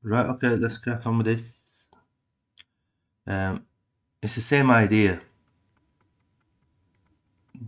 Right, okay, let's crack on with this. It's the same idea.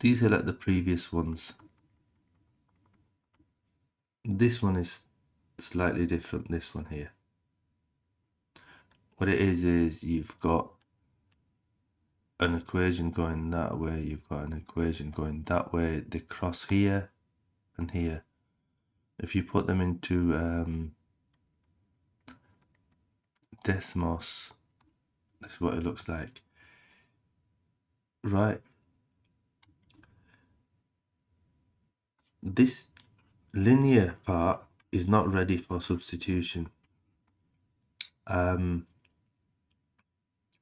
These are like the previous ones. This one is slightly different, this one here. What it is you've got an equation going that way, you've got an equation going that way, they cross here and here. If you put them into Desmos, this is what it looks like. Right. This linear part is not ready for substitution.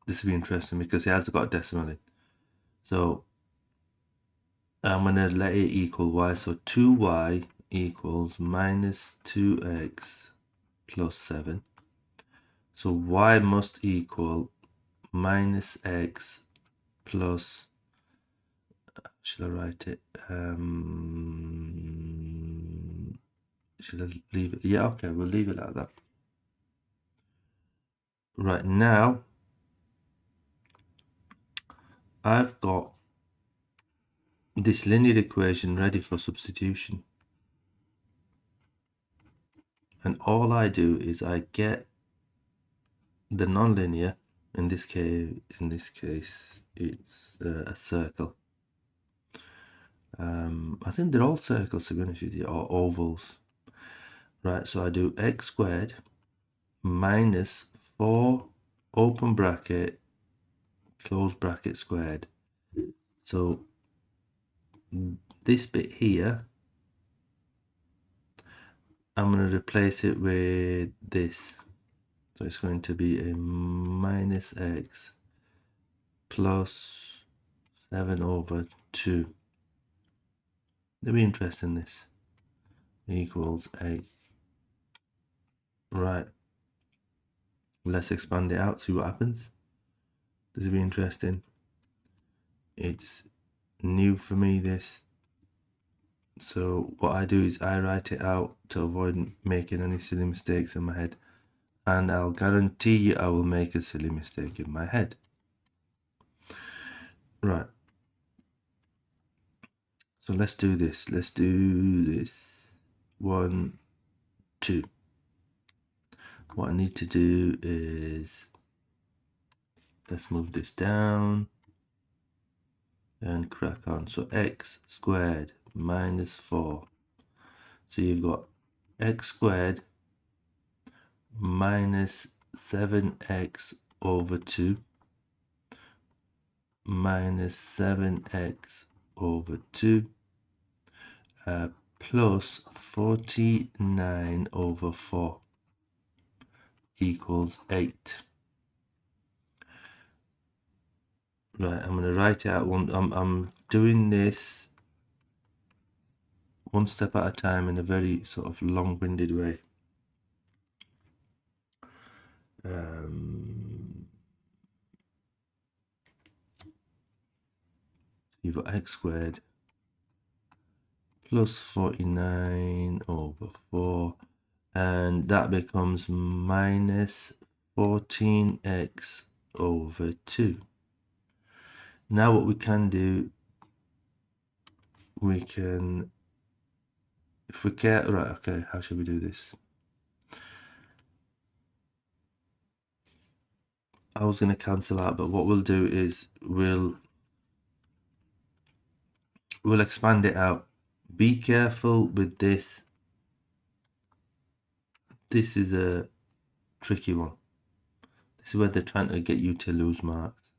This will be interesting because it has got a decimal in. So I'm going to let it equal y. So 2y equals minus 2x plus 7. So y must equal minus x plus, should I write it? Should I leave it? Yeah, okay, we'll leave it like that. Right, now I've got this linear equation ready for substitution. And all I do is I get the nonlinear, in this case it's a circle. I think they're all circles, to be honest with you, or ovals. Right, so I do x squared minus 4 open bracket close bracket squared. So this bit here, I'm going to replace it with this. So it's going to be a minus x plus 7 over 2. It'll be interesting, this equals 8. Right, let's expand it out, see what happens. This will be interesting. It's new for me, this. So what I do is I write it out to avoid making any silly mistakes in my head. And I'll guarantee you I will make a silly mistake in my head. Right. So let's do this. Let's do this. 1, 2. What I need to do is, let's move this down and crack on. So x squared minus 4. So you've got x squared minus 7x over 2 minus 7x over 2 plus 49 over 4 equals 8. Right, I'm going to write it out. I'm doing this one step at a time in a very sort of long-winded way. You've got x squared plus 49 over 4, and that becomes minus 14x over 2. Now what we can do, we can, if we care, right, okay, how should we do this? I was going to cancel out, but what we'll do is we'll expand it out. Be careful with this. This is a tricky one. This is where they're trying to get you to lose marks.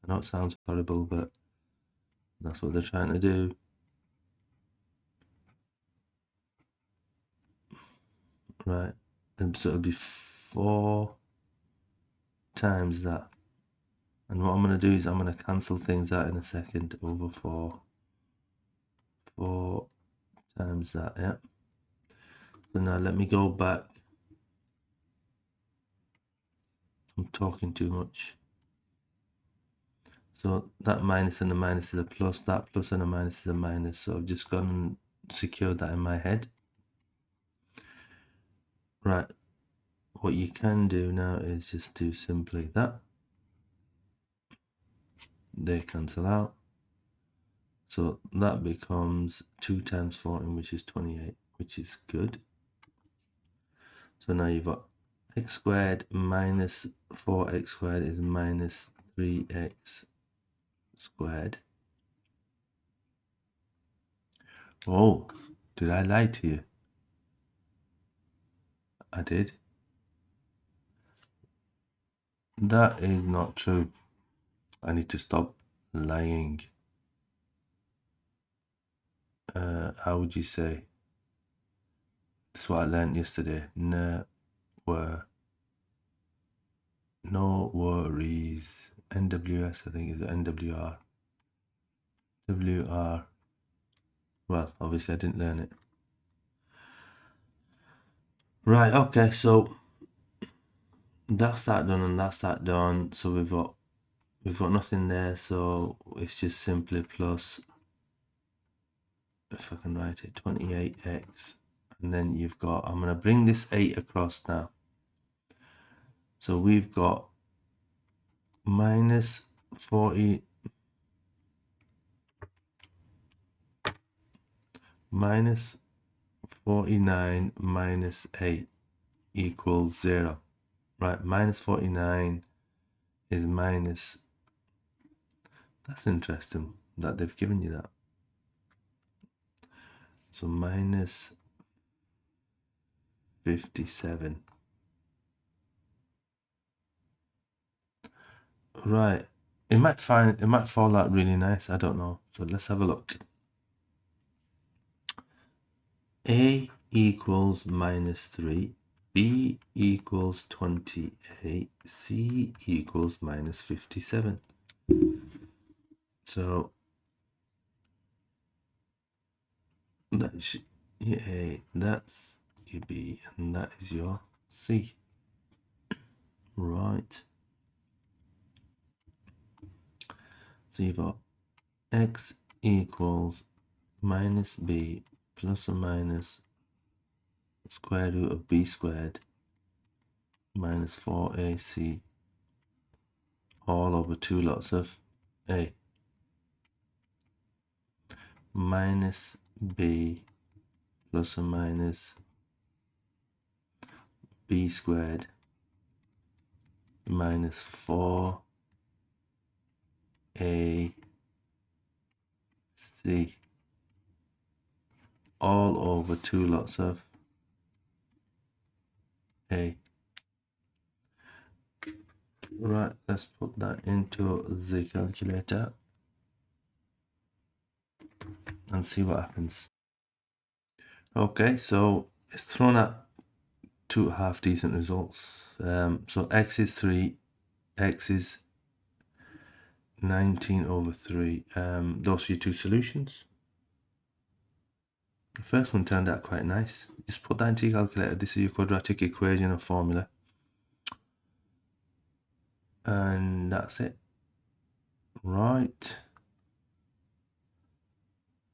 I know it sounds horrible, but that's what they're trying to do. Right, and so it'll be 4 times that. And what I'm going to do is I'm going to cancel things out in a second. Over 4. 4 times that, yeah. So now let me go back. I'm talking too much. So that minus and a minus is a plus, that plus and a minus is a minus. So I've just gone and secured that in my head. Right. what you can do now is just do simply that. They cancel out. So that becomes 2 times 14, which is 28, which is good. So now you've got x squared minus 4x squared is minus 3x squared. Oh, did I lie to you? I did. That is not true. I need to stop lying. How would you say? That's what I learned yesterday. No worries. NWS, I think, is NWR. WR. Well, obviously I didn't learn it. Right, okay, so that's that done and that's that done. So we've got nothing there, so it's just simply plus, if I can write it, 28x, and then you've got, I'm going to bring this 8 across now. So we've got minus 49 minus 8 equals 0. Right, minus 49 is minus, that's interesting that they've given you that. So minus 57. Right, it might fall out really nice, I don't know. So let's have a look. A equals minus 3, B equals 28, C equals minus 57. So that's your A, that's your B, and that is your C. Right. So you've got x equals minus b plus or minus square root of b squared minus 4ac all over 2 lots of a minus b plus or minus b squared minus 4ac all over 2 lots of a. Right, let's put that into the calculator and see what happens. Okay, so it's thrown at 2 half decent results. So x is 3, x is 19 over 3. Those are your two solutions. The first one turned out quite nice. Just put that into your calculator. This is your quadratic equation or formula. And that's it. Right.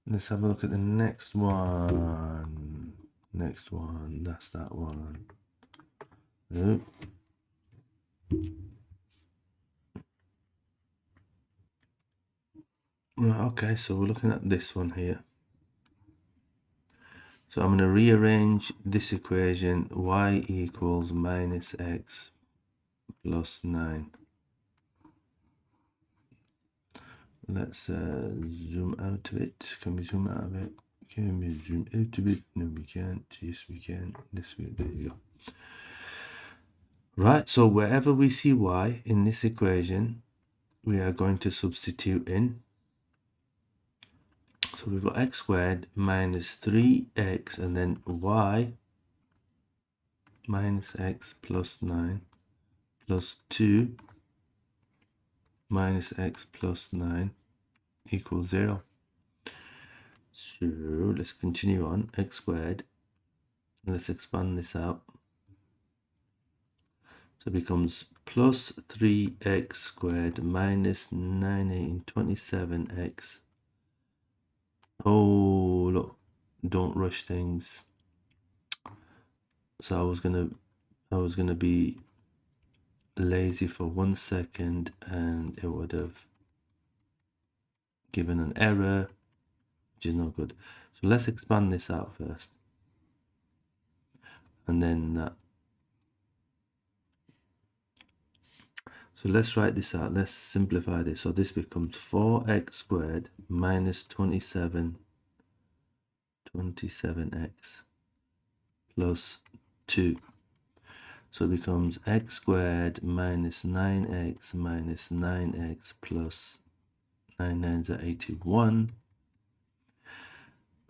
Let's have a look at the next one. Next one. That's that one. Oh. Right, okay, so we're looking at this one here. So I'm going to rearrange this equation, y equals minus x plus 9. Let's zoom out of it. Can we zoom out of it? Can we zoom out of it? No, we can't. Yes, we can. This way, there you go. Right, so wherever we see y in this equation, we are going to substitute in. So we've got x squared minus 3x and then y minus x plus 9 plus 2 minus x plus 9 equals 0. So let's continue on. X squared, let's expand this out. So it becomes plus 3x squared minus 927x. Oh, look, don't rush things. So I was going to I was going to be lazy for 1 second and it would have given an error, which is not good. So let's expand this out first, and then so let's write this out. Let's simplify this. So this becomes 4x squared minus 27x plus 2. So it becomes x squared minus 9x minus 9x plus 9 9s are 81.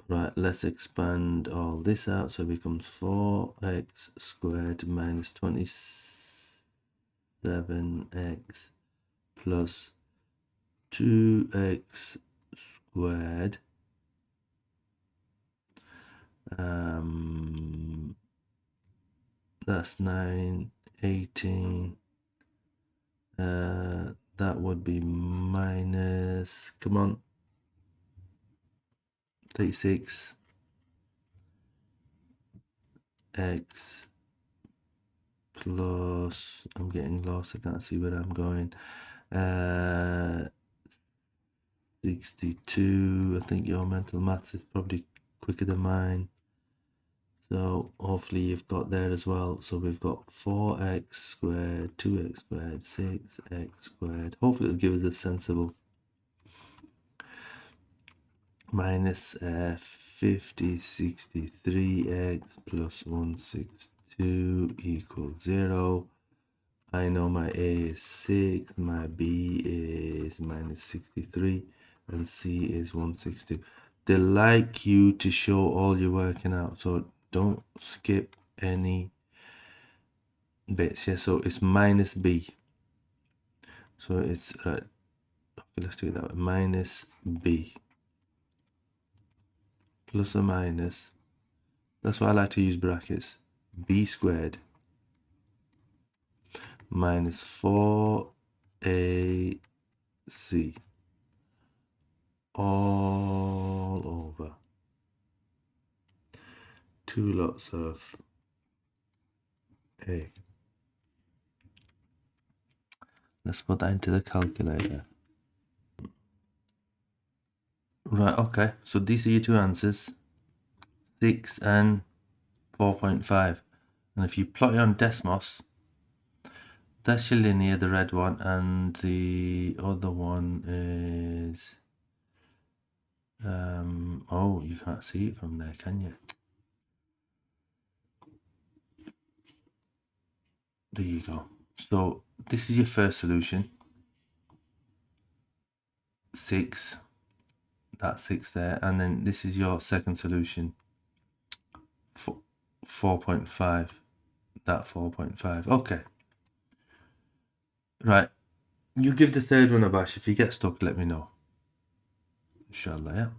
Right, let's expand all this out. So it becomes 4x squared minus 27x plus 2x squared. That's 9, 18. That would be minus, come on, 36 x plus, I'm getting lost, I can't see where I'm going, 62. I think your mental maths is probably quicker than mine, so hopefully you've got there as well. So we've got 4x squared, 2x squared, 6x squared. Hopefully it'll give us a sensible minus 50, 63x plus 162 equals 0. I know my A is 6, my B is minus 63, and C is 162. They like you to show all your working out, so don't skip any bits. Yeah, so it's minus B. So it's, okay, let's do it that way. Minus B. Plus or minus. That's why I like to use brackets. B squared minus 4AC all over 2 lots of A. Let's put that into the calculator. Right, okay, so these are your two answers, 6 and 4.5. And if you plot it on Desmos, that's your linear, the red one, and the other one is, oh, you can't see it from there, can you? There you go. So this is your first solution, 6, that's 6 there, and then this is your second solution, 4.5, that 4.5. Okay, right, you give the third one a bash. If you get stuck, let me know, inshallah. Yeah.